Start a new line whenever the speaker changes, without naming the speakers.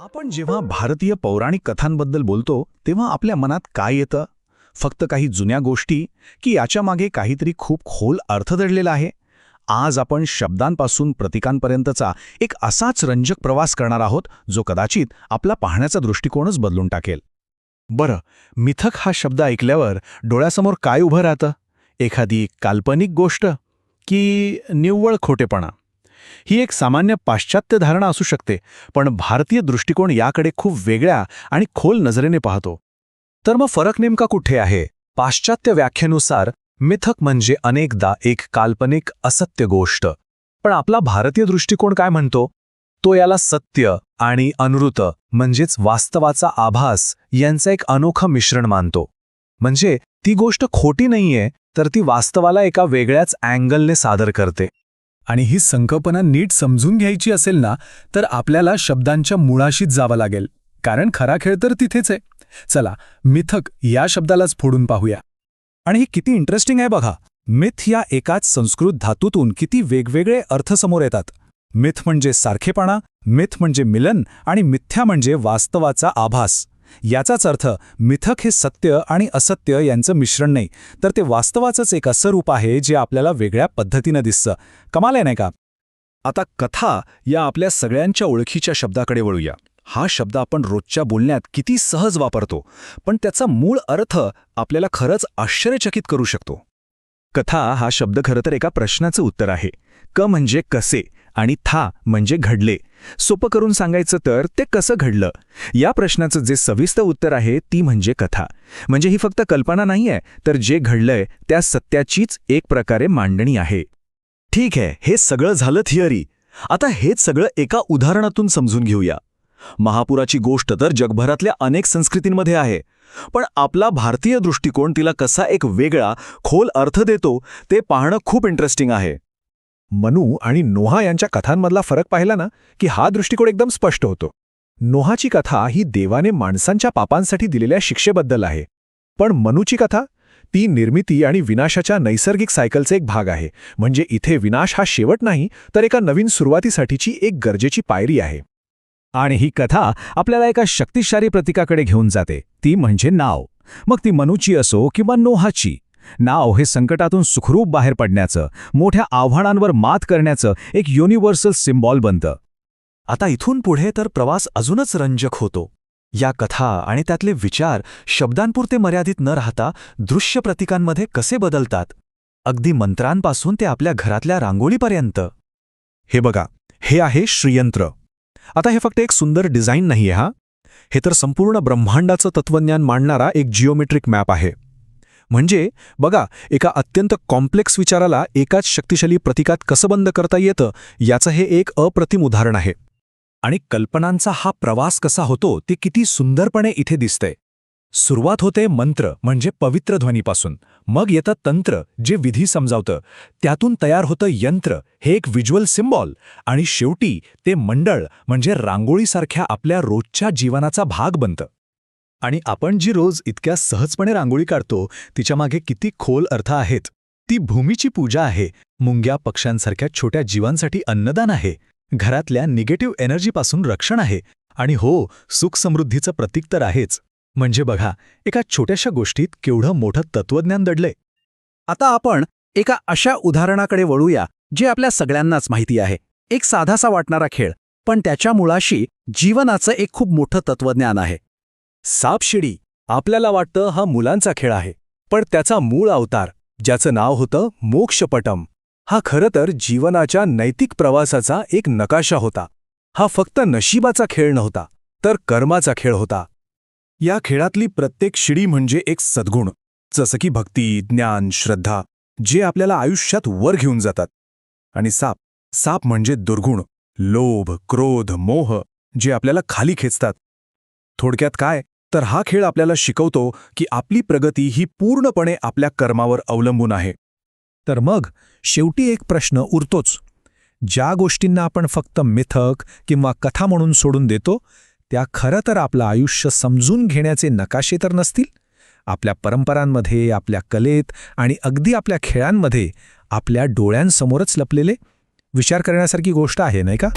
आपण जेव्हा भारतीय पौराणिक कथांबद्दल बोलतो तेव्हा आपल्या मनात काय येतं? फक्त काही जुन्या गोष्टी की याच्या मागे काहीतरी खूप खोल अर्थ दडलेला आहे? आज आपण शब्दांपासून प्रतीकांपर्यंतचा एक असाच रंजक प्रवास करणार आहोत जो कदाचित आपला पाहण्याचा दृष्टिकोनच बदलून टाकेल. बरं, मिथक हा शब्द ऐकल्यावर डोळ्यासमोर काय उभं राहतं? एखादी काल्पनिक गोष्ट की निव्वळ खोटेपणा? ही एक सामान्य पाश्चात्य धारणा असू शकते, पण भारतीय दृष्टिकोन याकडे खूप वेगळ्या आणि खोल नजरेने पाहतो. तर मग फरक नेमका कुठे आहे? पाश्चात्य व्याख्येनुसार मिथक म्हणजे अनेकदा एक काल्पनिक असत्य गोष्ट, पण आपला भारतीय दृष्टिकोन काय म्हणतो? तो याला सत्य आणि अनृत म्हणजेच वास्तवाचा आभास यांचं एक अनोखं मिश्रण मानतो. म्हणजे ती गोष्ट खोटी नाहीये, तर ती वास्तवाला एका वेगळ्याच अँगलने सादर करते.
आणि ही संकल्पना नीट समजून घ्यायची असेल ना, तर आपल्याला शब्दांच्या मुळाशीच जावं लागेल, कारण खरा खेळ तर तिथेच आहे. चला, मिथक या शब्दालाच फोडून पाहूया.
आणि हे किती इंटरेस्टिंग आहे बघा. मिथ या एकाच संस्कृत धातूतून किती वेगवेगळे अर्थ समोर येतात. मिथ म्हणजे सारखेपणा, मिथ म्हणजे मिलन आणि मिथ्या म्हणजे वास्तवाचा आभास. याचाच अर्थ मिथक हे सत्य आणि असत्य यांचं मिश्रण नाही, तर ते वास्तवाचंच एक असं रूप आहे जे आपल्याला वेगळ्या पद्धतीनं दिसतं. कमाल आहे नाही का? आता कथा या आपल्या सगळ्यांच्या ओळखीच्या शब्दाकडे वळूया. हा शब्द आपण रोजच्या बोलण्यात किती सहज वापरतो, पण त्याचा मूळ अर्थ आपल्याला खरंच आश्चर्यचकित करू शकतो. कथा हा शब्द खरं तर एका प्रश्नाचं उत्तर आहे. क म्हणजे कसे आणि था म्हणजे घडले. सोपं करून सांगायचं तर ते कसं घडलं या प्रश्नाचं जे सविस्तर उत्तर आहे ती म्हणजे कथा. म्हणजे ही फक्त कल्पना नाहीये, तर जे घडलंय त्या सत्याचीच एक प्रकारे मांडणी आहे. ठीक आहे, हे सगळं झालं थिअरी. आता हेच सगळं एका उदाहरणातून समजून घेऊया. महापुराची गोष्ट तर जगभरातल्या अनेक संस्कृतींमध्ये आहे, पण आपला भारतीय दृष्टिकोन तिला कसा एक वेगळा खोल अर्थ देतो ते पाहणं खूप इंटरेस्टिंग आहे. मनू आणि नोहा यांच्या कथांमधला फरक पाहिला ना की हा दृष्टिकोन एकदम स्पष्ट होतो. नोहाची कथा ही देवाने माणसांच्या पापांसाठी दिलेल्या शिक्षेबद्दल आहे, पण मनूची कथा ती निर्मिती आणि विनाशाच्या नैसर्गिक सायकलचे एक भाग आहे. म्हणजे इथे विनाश हा शेवट नाही, तर एका नवीन सुरुवातीसाठीची एक गरजेची पायरी आहे. आणि ही कथा आपल्याला एका शक्तिशाली प्रतीकाकडे घेऊन जाते, ती म्हणजे नाव. मग ती मनूची असो किंवा नोहाची. नाव हे संकटातून सुखरूप बाहेर पडण्याचं, मोठ्या आव्हानांवर मात करण्याचं एक युनिव्हर्सल सिम्बॉल बनतं. आता इथून पुढे तर प्रवास अजूनच रंजक होतो. या कथा आणि त्यातले विचार शब्दांपुरते मर्यादित न राहता दृश्य प्रतीकांमध्ये कसे बदलतात, अगदी मंत्रांपासून ते आपल्या घरातल्या रांगोळीपर्यंत. हे बघा, हे आहे श्रीयंत्र. आता हे फक्त एक सुंदर डिझाईन नाहीये हा, हे तर संपूर्ण ब्रह्मांडाचं तत्वज्ञान मांडणारा एक जिओमेट्रिक मॅप आहे. म्हणजे बघा, एका अत्यंत कॉम्प्लेक्स विचाराला एकाच शक्तिशाली प्रतीकात कसं बंद करता येतं याचं हे एक अप्रतिम उदाहरण आहे. आणि कल्पनांचा हा प्रवास कसा होतो ते किती सुंदरपणे इथे दिसतंय. सुरुवात होते मंत्र म्हणजे पवित्र ध्वनीपासून, मग येतं तंत्र जे विधी समजावतं, त्यातून तयार होतं यंत्र हे एक व्हिज्युअल सिम्बॉल, आणि शेवटी ते मंडळ म्हणजे रांगोळीसारख्या आपल्या रोजच्या जीवनाचा भाग बनतं. आणि आपण जी रोज इतक्या सहजपणे रांगोळी काढतो तिच्यामागे किती खोल अर्थ आहेत. ती भूमीची पूजा आहे, मुंग्या पक्ष्यांसारख्या छोट्या जीवांसाठी अन्नदान आहे, घरातल्या निगेटिव्ह एनर्जीपासून रक्षण आहे, आणि हो, सुख समृद्धीचं प्रतीक तर आहेच. म्हणजे बघा, एका छोट्याशा गोष्टीत केवढं मोठं तत्वज्ञान दडलंय. आता आपण एका अशा उदाहरणाकडे वळूया जे आपल्या सगळ्यांनाच माहिती आहे. एक साधासा वाटणारा खेळ, पण त्याच्या मुळाशी जीवनाचं एक खूप मोठं तत्वज्ञान आहे. सापशिडी. आपल्याला वाटतं हा मुलांचा खेळ आहे, पण त्याचा मूळ अवतार, ज्याचं नाव होतं मोक्षपटम, हा खरं तर जीवनाच्या नैतिक प्रवासाचा एक नकाशा होता. हा फक्त नशिबाचा खेळ नव्हता, तर कर्माचा खेळ होता. या खेळातली प्रत्येक शिडी म्हणजे एक सद्गुण, जसं की भक्ती, ज्ञान, श्रद्धा, जे आपल्याला आयुष्यात वर घेऊन जातात. आणि साप म्हणजे दुर्गुण, लोभ, क्रोध, मोह, जे आपल्याला खाली खेचतात. थोडक्यात काय, तर हा खेळ आपल्याला शिकवतो की आपली प्रगती ही पूर्णपणे आपल्या कर्मावर अवलंबून आहे. तर मग शेवटी एक प्रश्न उरतोच. ज्या गोष्टींना आपण फक्त मिथक किंवा कथा म्हणून सोडून देतो, त्या खरं तर आपलं आयुष्य समजून घेण्याचे नकाशे तर नसतील? आपल्या परंपरांमध्ये, आपल्या कलेत आणि अगदी आपल्या खेळांमध्ये आपल्या डोळ्यांसमोरच लपलेले. विचार करण्यासारखी गोष्ट आहे, नाही का?